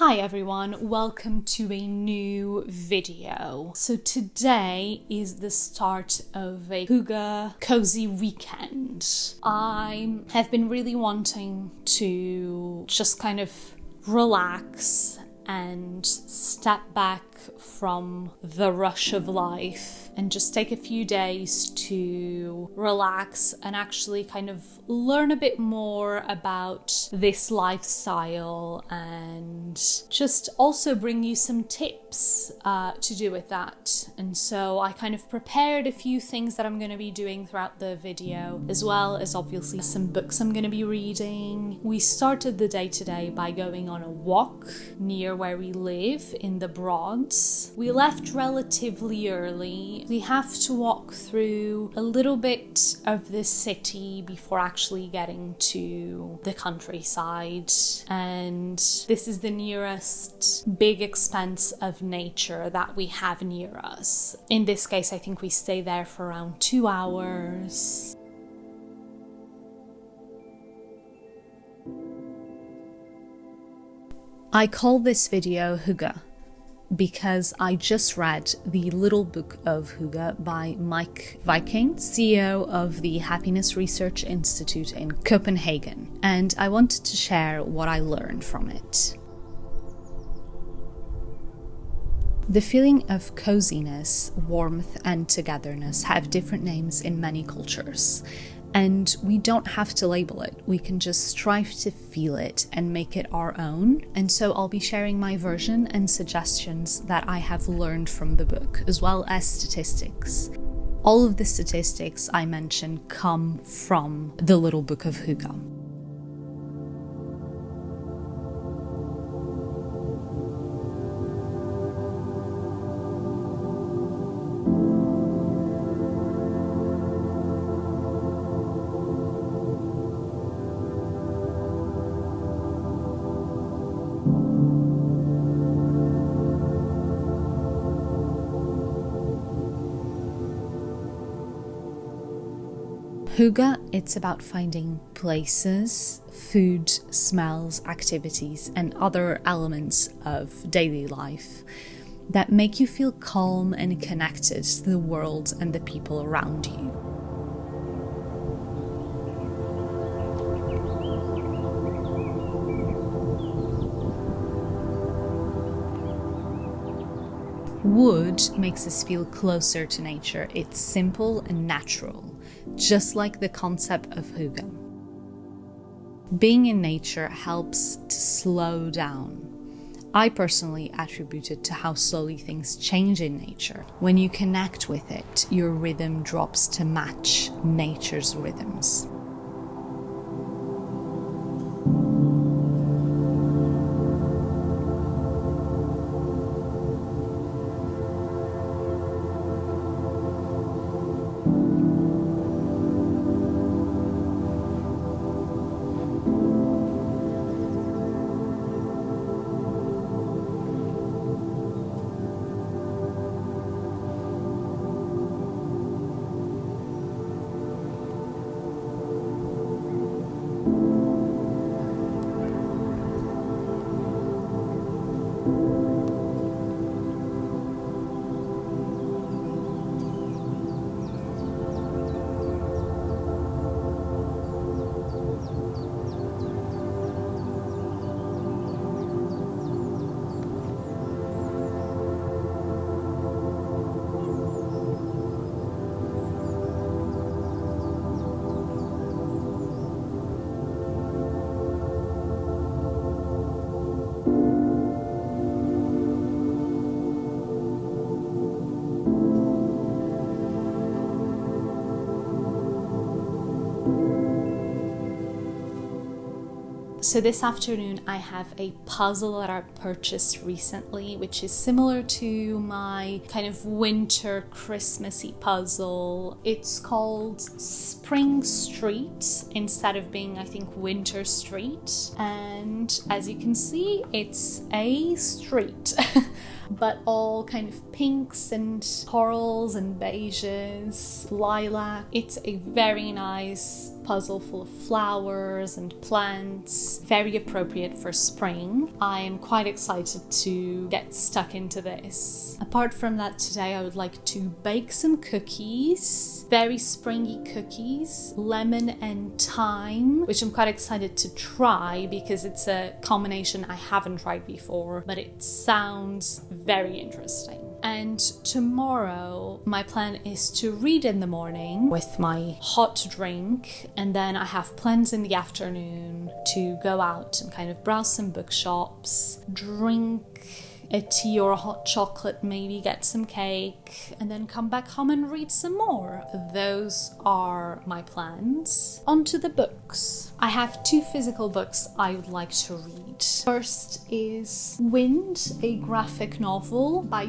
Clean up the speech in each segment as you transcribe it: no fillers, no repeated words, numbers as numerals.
Hi everyone, welcome to a new video. So today is the start of a Hygge cozy weekend. I have been really wanting to just kind of relax and step back from the rush of life and just take a few days to relax and actually kind of learn a bit more about this lifestyle and just also bring you some tips to do with that. And so I kind of prepared a few things that I'm going to be doing throughout the video, as well as obviously some books I'm going to be reading. We started the day today by going on a walk near where we live in the Broads. We left relatively early. We have to walk through a little bit of the city before actually getting to the countryside, and this is the nearest big expanse of nature that we have near us. In this case, I think we stay there for around 2 hours. I call this video Hygge because I just read The Little Book of Hygge by Mike Viking, CEO of the Happiness Research Institute in Copenhagen, and I wanted to share what I learned from it. The feeling of coziness, warmth, and togetherness have different names in many cultures. And we don't have to label it, we can just strive to feel it and make it our own. And so I'll be sharing my version and suggestions that I have learned from the book, as well as statistics. All of the statistics I mention come from The Little Book of Hygge. Hygge, it's about finding places, food, smells, activities, and other elements of daily life that make you feel calm and connected to the world and the people around you. Wood makes us feel closer to nature. It's simple and natural, just like the concept of Hygge. Being in nature helps to slow down. I personally attribute it to how slowly things change in nature. When you connect with it, your rhythm drops to match nature's rhythms. So this afternoon I have a puzzle that I purchased recently, which is similar to my kind of winter Christmassy puzzle. It's called Spring Street instead of being, I think, Winter Street. And as you can see, it's a street. But all kind of pinks and corals and beiges, lilac. It's a very nice puzzle full of flowers and plants, very appropriate for spring. I am quite excited to get stuck into this. Apart from that, today I would like to bake some cookies, very springy cookies, lemon and thyme, which I'm quite excited to try because it's a combination I haven't tried before, but it sounds very interesting. And tomorrow, my plan is to read in the morning with my hot drink, and then I have plans in the afternoon to go out and kind of browse some bookshops, drink a tea or a hot chocolate, maybe get some cake, and then come back home and read some more. Those are my plans. On to the books. I have 2 physical books I would like to read. First is Wynd, a graphic novel by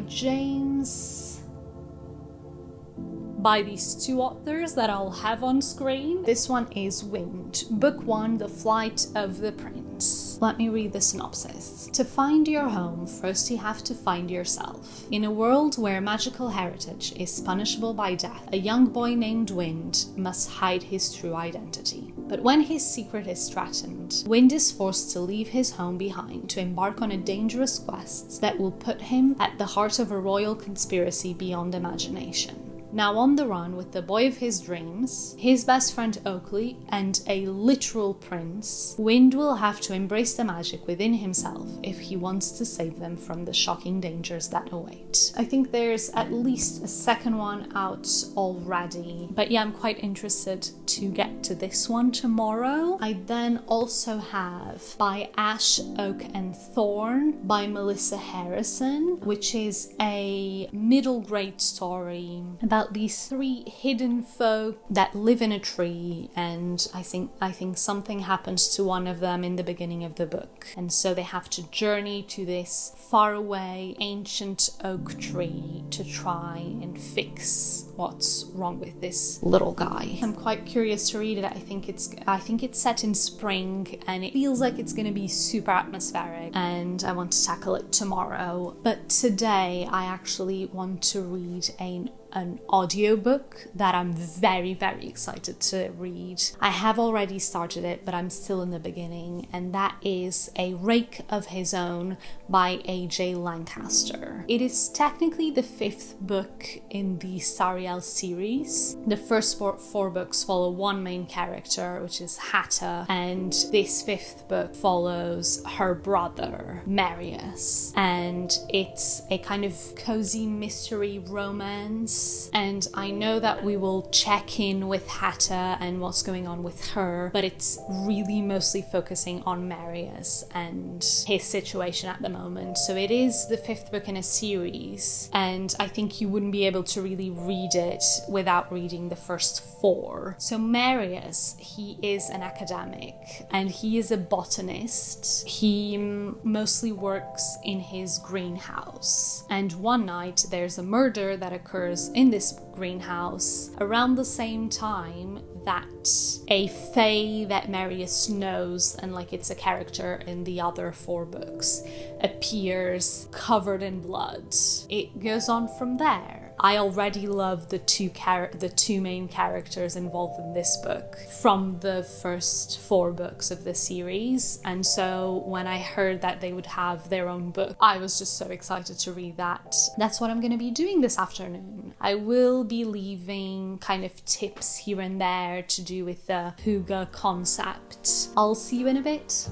these 2 authors that I'll have on screen. This one is Wynd, Book 1, The Flight of the Prince. Let me read the synopsis. To find your home, first you have to find yourself. In a world where magical heritage is punishable by death, a young boy named Wynd must hide his true identity. But when his secret is threatened, Wynd is forced to leave his home behind to embark on a dangerous quest that will put him at the heart of a royal conspiracy beyond imagination. Now on the run with the boy of his dreams, his best friend Oakley, and a literal prince, Wynd will have to embrace the magic within himself if he wants to save them from the shocking dangers that await. I think there's at least a second one out already, but yeah, I'm quite interested to get to this one tomorrow. I then also have By Ash, Oak and Thorn by Melissa Harrison, which is a middle grade story about these 3 hidden folk that live in a tree, and I think something happens to one of them in the beginning of the book, and so they have to journey to this faraway ancient oak tree to try and fix what's wrong with this little guy. I'm quite curious to read it. I think it's set in spring and it feels like it's going to be super atmospheric, and I want to tackle it tomorrow. But today I actually want to read an audiobook that I'm very, very excited to read. I have already started it, but I'm still in the beginning, and that is A Rake of His Own by A.J. Lancaster. It is technically the 5th book in the Sariel series. The first 4 books follow one main character, which is Hatta, and this 5th book follows her brother, Marius, and it's a kind of cozy mystery romance. And I know that we will check in with Hatta and what's going on with her, but it's really mostly focusing on Marius and his situation at the moment. So it is the 5th book in a series, and I think you wouldn't be able to really read it without reading the first 4. So Marius, he is an academic and he is a botanist. He mostly works in his greenhouse, and one night there's a murder that occurs in this greenhouse around the same time that a fae that Marius knows, and like it's a character in the other 4 books, appears covered in blood. It goes on from there. I already love the 2 main characters involved in this book from the first 4 books of the series, and so when I heard that they would have their own book, I was just so excited to read that. That's what I'm going to be doing this afternoon. I will be leaving kind of tips here and there to do with the Hygge concept. I'll see you in a bit.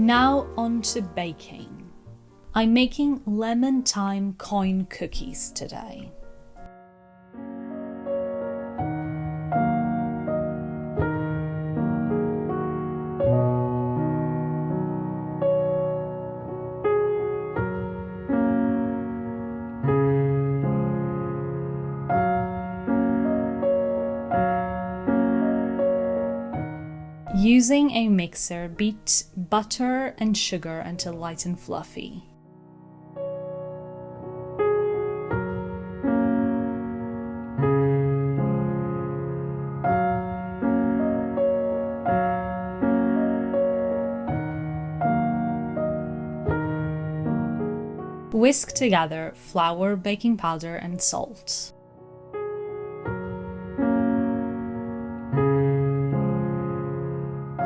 Now on to baking. I'm making lemon thyme coin cookies today. Using a mixer, beat butter and sugar until light and fluffy. Whisk together flour, baking powder, and salt.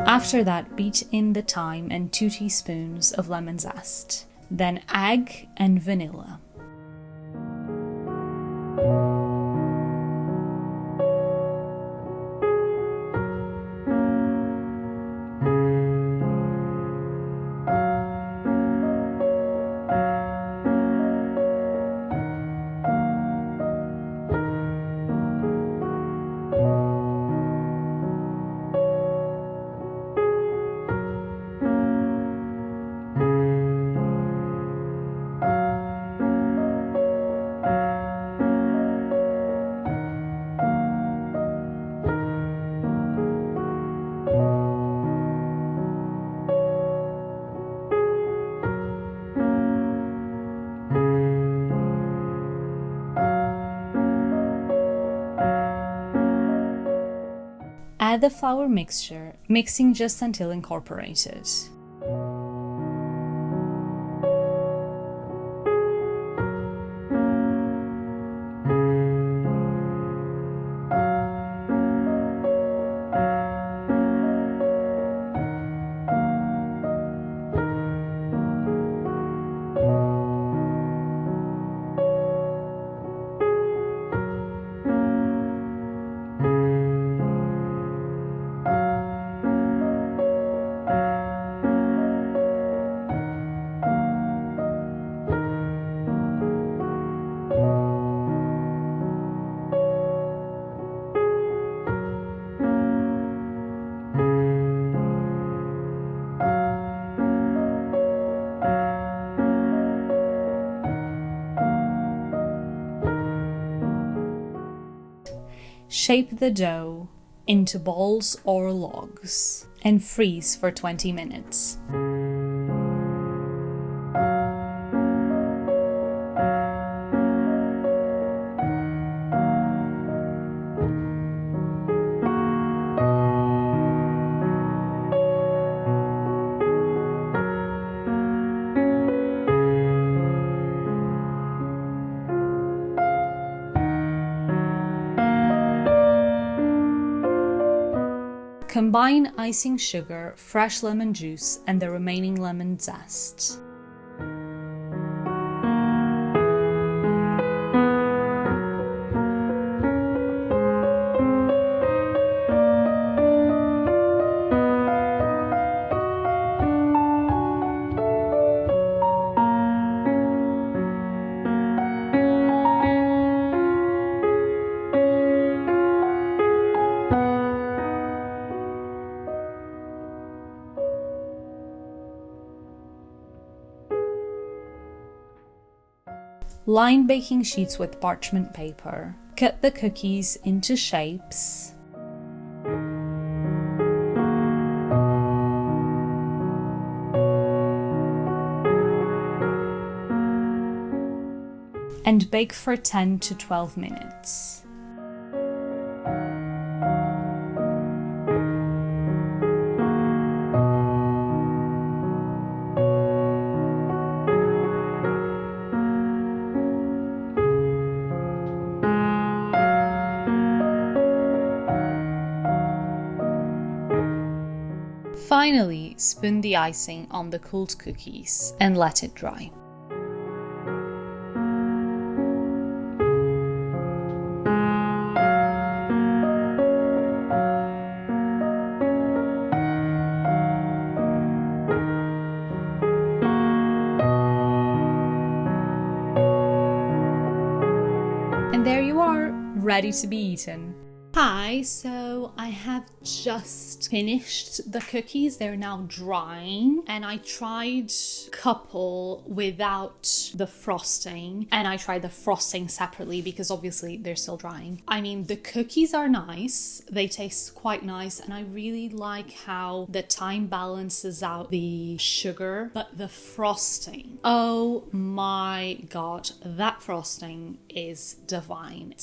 After that, beat in the thyme and 2 teaspoons of lemon zest, then egg and vanilla. Add the flour mixture, mixing just until incorporated. Shape the dough into balls or logs and freeze for 20 minutes. Combine icing sugar, fresh lemon juice, and the remaining lemon zest. Line baking sheets with parchment paper. Cut the cookies into shapes. And bake for 10 to 12 minutes. Finally, spoon the icing on the cooled cookies and let it dry. And there you are, ready to be eaten. Hi, so I have just finished the cookies. They're now drying, and I tried a couple without the frosting, and I tried the frosting separately because obviously they're still drying. I mean, the cookies are nice. They taste quite nice, and I really like how the time balances out the sugar, but the frosting, oh my god, that frosting is divine.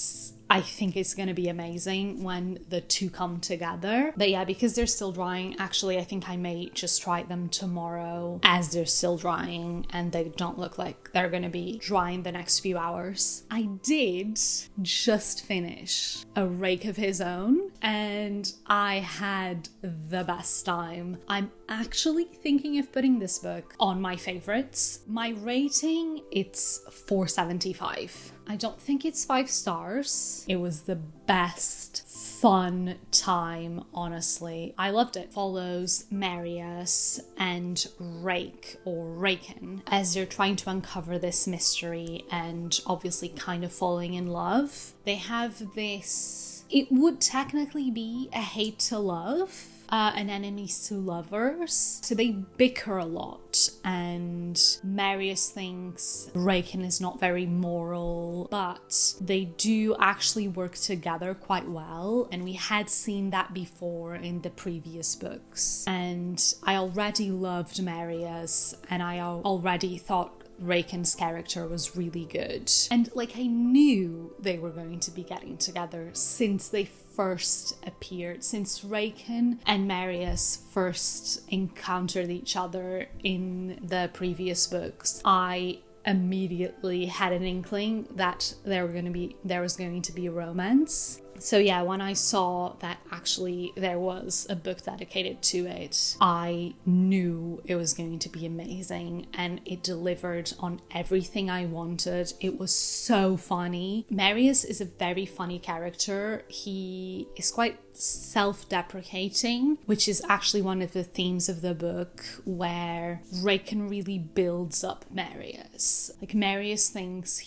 I think it's going to be amazing when the two come together. But yeah, because they're still drying, actually, I think I may just try them tomorrow as they're still drying and they don't look like they're going to be drying the next few hours. I did just finish a Rake of his own and I had the best time. I'm actually thinking of putting this book on my favorites. My rating, it's 4.75. I don't think it's 5 stars. It was the best fun time, honestly. I loved it. Follows Marius and Rake, or Raken, as they're trying to uncover this mystery and obviously kind of falling in love. They have this, it would technically be a hate to love, an enemies to lovers. So they bicker a lot, and Marius thinks Raken is not very moral, but they do actually work together quite well, and we had seen that before in the previous books. And I already loved Marius, and I already thought Raken's character was really good. And like, I knew they were going to be getting together since they first appeared, since Raken and Marius first encountered each other in the previous books. I immediately had an inkling that there was going to be a romance. So yeah, when I saw that actually there was a book dedicated to it, I knew it was going to be amazing, and it delivered on everything I wanted. It was so funny. Marius is a very funny character. He is quite self-deprecating, which is actually one of the themes of the book, where Raken really builds up Marius. Like, Marius thinks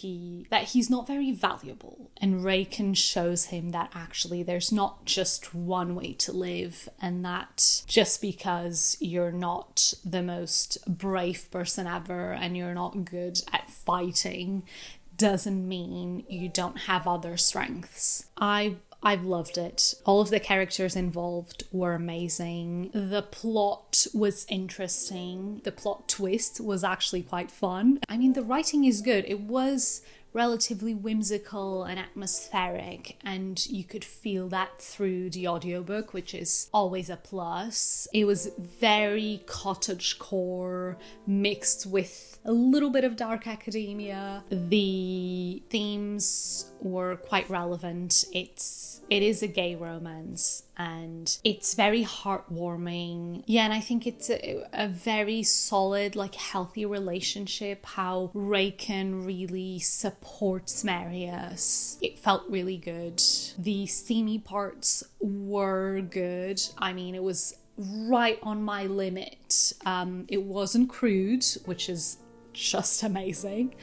that he's not very valuable, and Raken shows him that actually there's not just one way to live, and that just because you're not the most brave person ever and you're not good at fighting doesn't mean you don't have other strengths. I've loved it. All of the characters involved were amazing. The plot was interesting. The plot twist was actually quite fun. I mean, the writing is good. It was relatively whimsical and atmospheric, and you could feel that through the audiobook, which is always a plus. It was very cottagecore mixed with a little bit of dark academia. The themes were quite relevant. It is a gay romance, and it's very heartwarming. Yeah, and I think it's a very solid, like, healthy relationship, how Raken really supports Marius. It felt really good. The steamy parts were good. I mean, it was right on my limit. It wasn't crude, which is just amazing.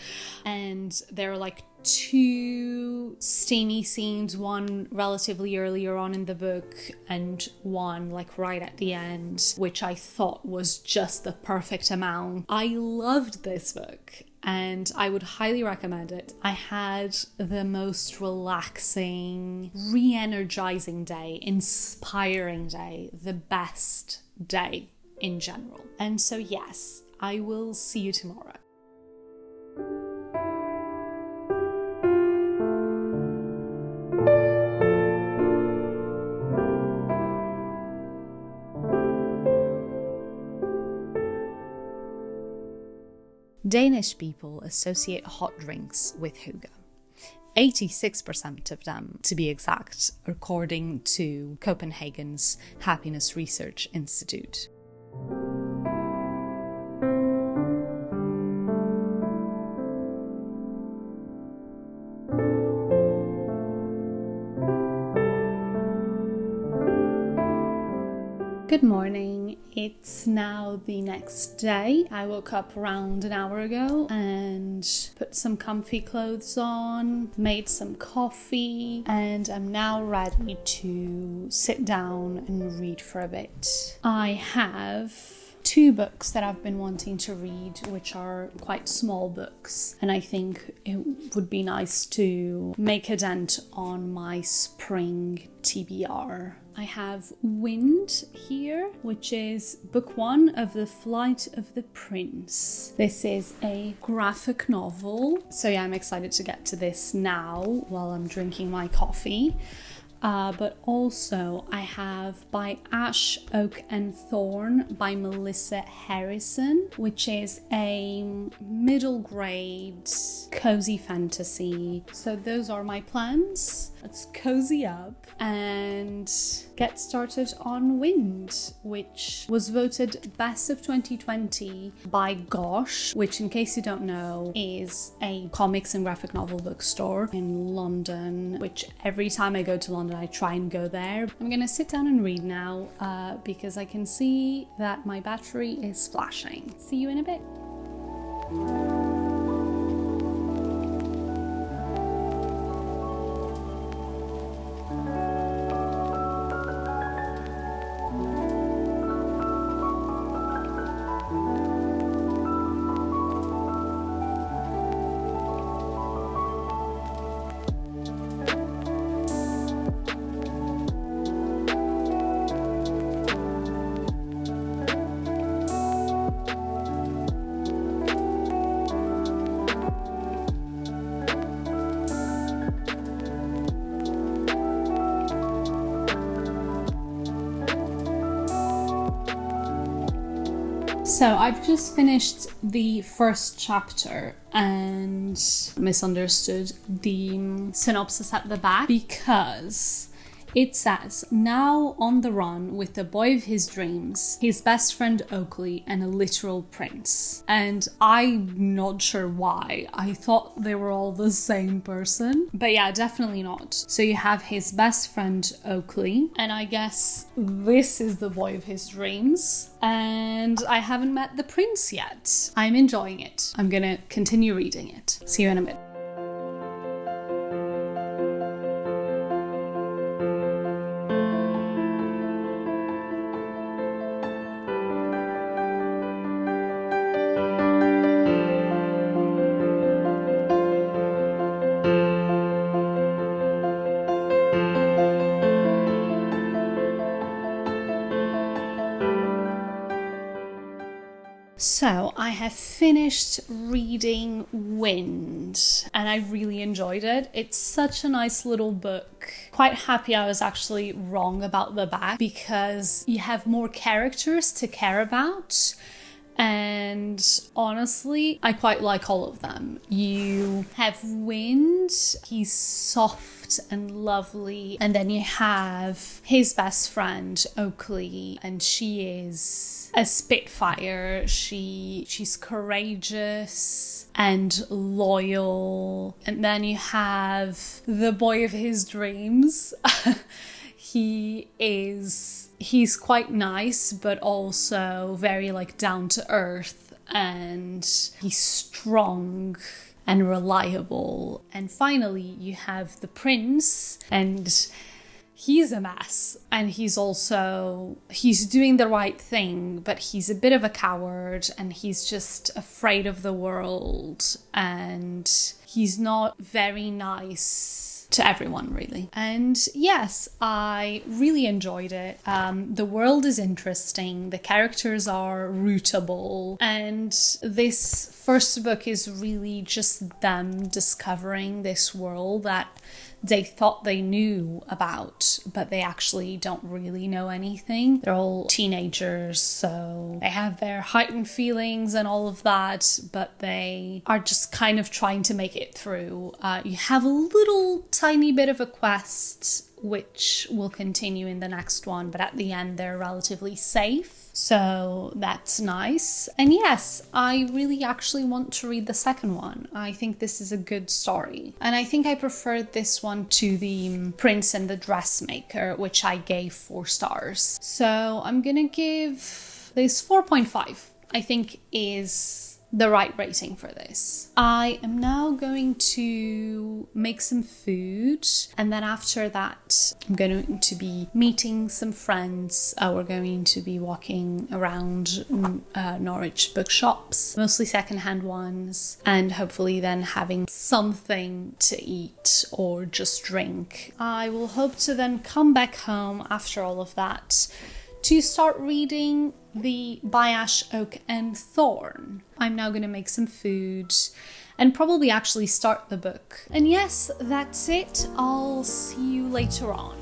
And there are like 2 steamy scenes, one relatively earlier on in the book and one like right at the end, which I thought was just the perfect amount. I loved this book and I would highly recommend it. I had the most relaxing, re-energizing day, inspiring day, the best day in general. And so yes, I will see you tomorrow. Danish people associate hot drinks with Hygge. 86% of them, to be exact, according to Copenhagen's Happiness Research Institute. Good morning. It's now the next day. I woke up around an hour ago and put some comfy clothes on, made some coffee, and I'm now ready to sit down and read for a bit. I have two books that I've been wanting to read, which are quite small books, and I think it would be nice to make a dent on my spring TBR. I have Wynd here, which is book one of The Flight of the Prince. This is a graphic novel, so yeah, I'm excited to get to this now while I'm drinking my coffee. But also I have By Ash, Oak and Thorn by Melissa Harrison, which is a middle grade cozy fantasy. So those are my plans. Let's cozy up and get started on Wynd, which was voted Best of 2020 by Gosh, which, in case you don't know, is a comics and graphic novel bookstore in London, which every time I go to London I try and go there. I'm gonna sit down and read now because I can see that my battery is flashing. See you in a bit. So I've just finished the first chapter and misunderstood the synopsis at the back because it says, now on the run with the boy of his dreams, his best friend Oakley, and a literal prince. And I'm not sure why. I thought they were all the same person. But yeah, definitely not. So you have his best friend Oakley, and I guess this is the boy of his dreams. And I haven't met the prince yet. I'm enjoying it. I'm gonna continue reading it. See you in a bit. So I have finished reading Wynd and I really enjoyed it. It's such a nice little book. Quite happy I was actually wrong about the back because you have more characters to care about. And honestly, I quite like all of them. You have Wynd, he's soft and lovely. And then you have his best friend, Oakley, and she is a spitfire. She's courageous and loyal. And then you have the boy of his dreams. He's quite nice, but also very down to earth, and he's strong and reliable. And finally, you have the prince, and he's a mess, and he's doing the right thing, but he's a bit of a coward, and he's just afraid of the world, and he's not very nice to everyone, really. And yes, I really enjoyed it. The world is interesting, the characters are rootable, and this first book is really just them discovering this world that they thought they knew about, but they actually don't really know anything. They're all teenagers, so they have their heightened feelings and all of that, but they are just kind of trying to make it through. You have a little tiny bit of a quest which will continue in the next one, but at the end they're relatively safe. So that's nice. And yes, I really actually want to read the second one. I think this is a good story. And I think I preferred this one to the Prince and the Dressmaker, which I gave 4 stars. So I'm gonna give this 4.5. I think is the right rating for this. I am now going to make some food, and then after that I'm going to be meeting some friends. We're going to be walking around Norwich bookshops, mostly secondhand ones, and hopefully then having something to eat or just drink. I will hope to then come back home after all of that to start reading the By Ash, Oak and Thorn. I'm now going to make some food and probably actually start the book. And yes, that's it. I'll see you later on.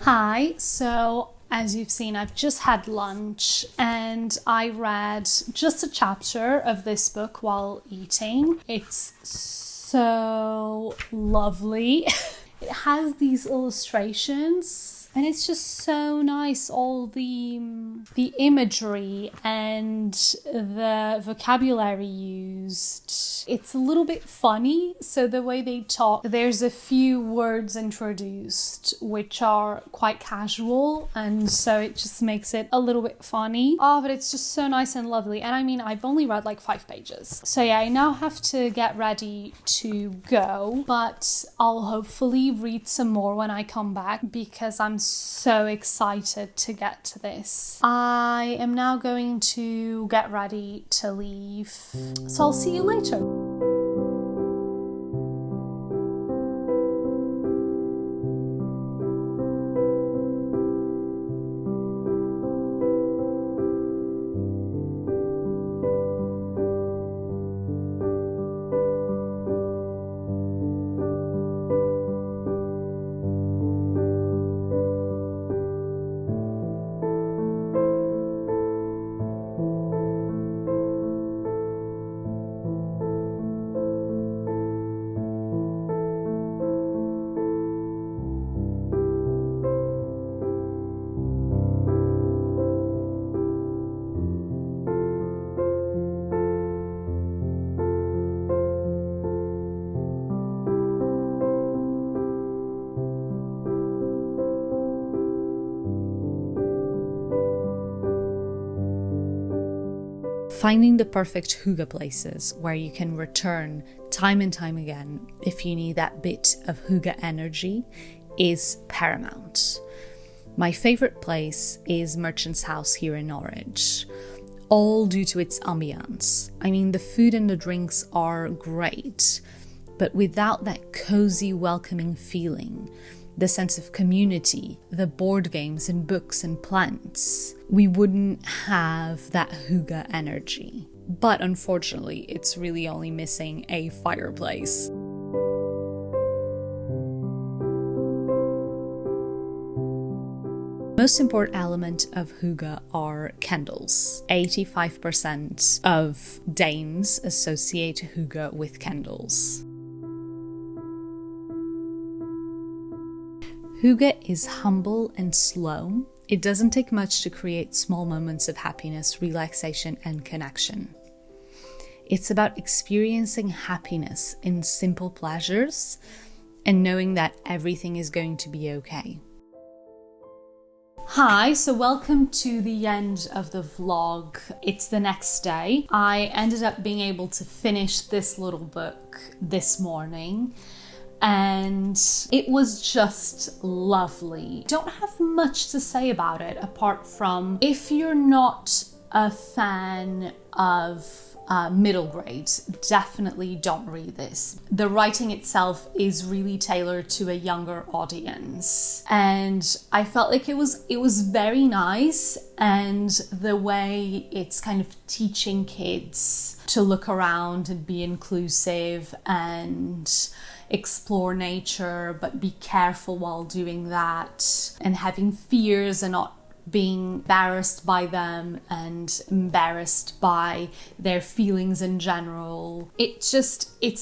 Hi, so as you've seen, I've just had lunch and I read just a chapter of this book while eating. It's so lovely. It has these illustrations and it's just so nice, all the imagery and the vocabulary used. It's a little bit funny, so the way they talk, there's a few words introduced which are quite casual, and so it just makes it a little bit funny. Oh, but it's just so nice and lovely. And I mean, I've only read like 5 pages. So yeah, I now have to get ready to go, but I'll hopefully read some more when I come back because I'm so excited to get to this. I am now going to get ready to leave, so I'll see you later. Finding the perfect hygge places where you can return time and time again if you need that bit of hygge energy is paramount. My favorite place is Merchant's House here in Norwich, all due to its ambiance. I mean, the food and the drinks are great, but without that cozy, welcoming feeling, the sense of community, the board games and books and plants, we wouldn't have that hygge energy. But unfortunately, it's really only missing a fireplace. Most important element of hygge are candles. 85% of Danes associate hygge with candles. Hygge is humble and slow. It doesn't take much to create small moments of happiness, relaxation, and connection. It's about experiencing happiness in simple pleasures and knowing that everything is going to be okay. Hi, so welcome to the end of the vlog. It's the next day. I ended up being able to finish this little book this morning, and it was just lovely. Don't have much to say about it apart from if you're not a fan of middle grade, definitely don't read this. The writing itself is really tailored to a younger audience, and I felt like it was very nice, and the way it's kind of teaching kids to look around and be inclusive and explore nature, but be careful while doing that, and having fears and not being embarrassed by them and embarrassed by their feelings in general. It's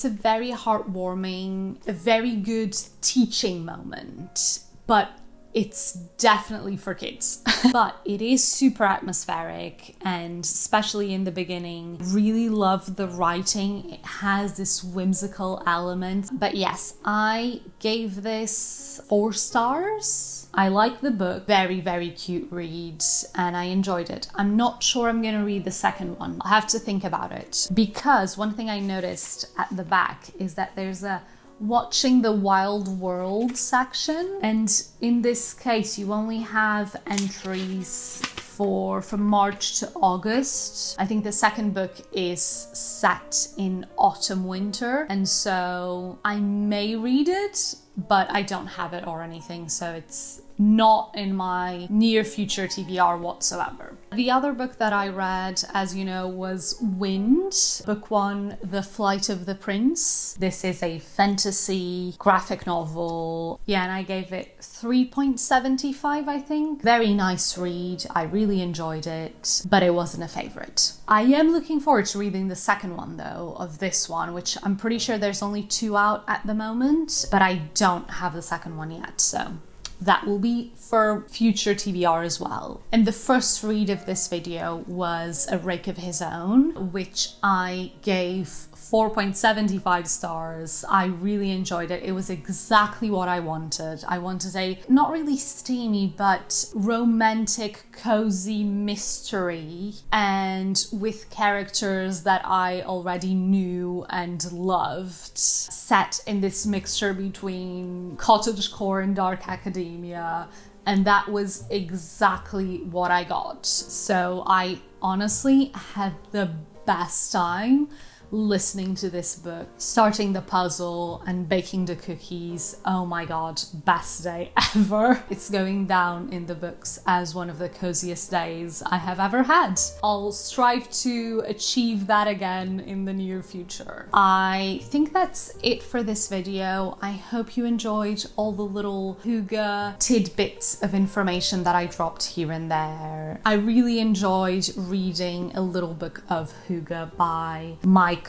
a very heartwarming, a very good teaching moment, but it's definitely for kids. But it is super atmospheric, and especially in the beginning, really love the writing. It has this whimsical element. But yes, I gave this 4 stars. I like the book, very, very cute read, and I enjoyed it. I'm not sure I'm going to read the second one. I'll have to think about it, because one thing I noticed at the back is that there's a watching the wild world section, and in this case you only have entries from March to August. I think the second book is set in autumn winter, and so I may read it, but I don't have it or anything, so it's not in my near future TBR whatsoever. The other book that I read, as you know, was Wynd, book 1, The Flight of the Prince. This is a fantasy graphic novel. Yeah, and I gave it 3.75, I think. Very nice read. I really enjoyed it, but it wasn't a favorite. I am looking forward to reading the second one, though, of this one, which I'm pretty sure there's only 2 out at the moment, but I don't have the second one yet, so that will be for future TBR as well. And the first read of this video was A Rake of His Own, which I gave 4.75 stars. I really enjoyed it. It was exactly what I wanted. I wanted a not really steamy, but romantic, cozy mystery, and with characters that I already knew and loved, set in this mixture between cottagecore and dark academia. And that was exactly what I got. So I honestly had the best time listening to this book, starting the puzzle and baking the cookies. Oh my god, best day ever. It's going down in the books as one of the coziest days I have ever had. I'll strive to achieve that again in the near future. I think that's it for this video. I hope you enjoyed all the little hygge tidbits of information that I dropped here and there. I really enjoyed reading a little book of hygge by Mike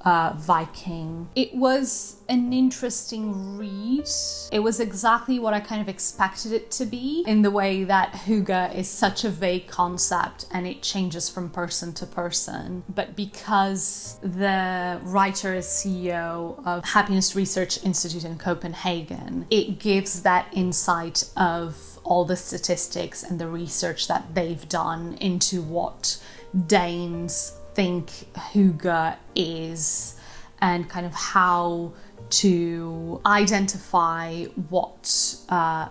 Viking. It was an interesting read. It was exactly what I kind of expected it to be, in the way that hygge is such a vague concept and it changes from person to person. But because the writer is CEO of Happiness Research Institute in Copenhagen, it gives that insight of all the statistics and the research that they've done into what Danes think Hygge is and kind of how to identify what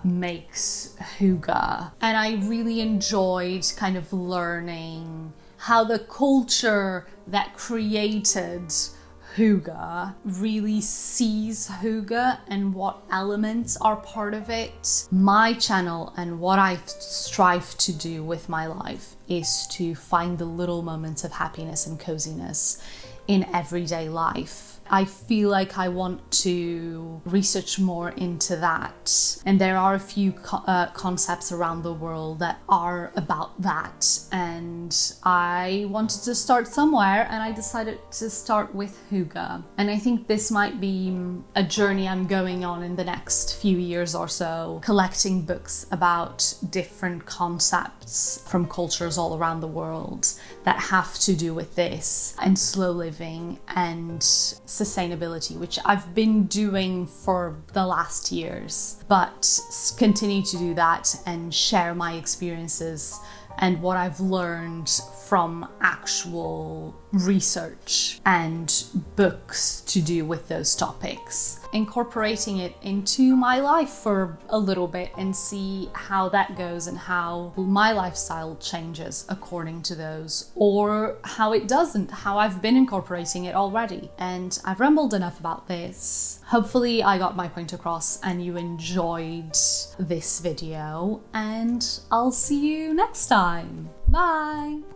makes Hygge. And I really enjoyed kind of learning how the culture that created Hygge really sees Hygge and what elements are part of it. My channel and what I strive to do with my life is to find the little moments of happiness and coziness in everyday life. I feel like I want to research more into that. And there are a few concepts around the world that are about that. And I wanted to start somewhere, and I decided to start with Hygge. And I think this might be a journey I'm going on in the next few years or so, collecting books about different concepts from cultures all around the world that have to do with this, and slow living and sustainability, which I've been doing for the last years, but continue to do that and share my experiences and what I've learned from actual research and books to do with those topics, incorporating it into my life for a little bit and see how that goes and how my lifestyle changes according to those, or how it doesn't, how I've been incorporating it already. And I've rambled enough about this. Hopefully I got my point across and you enjoyed this video, and I'll see you next time. Bye!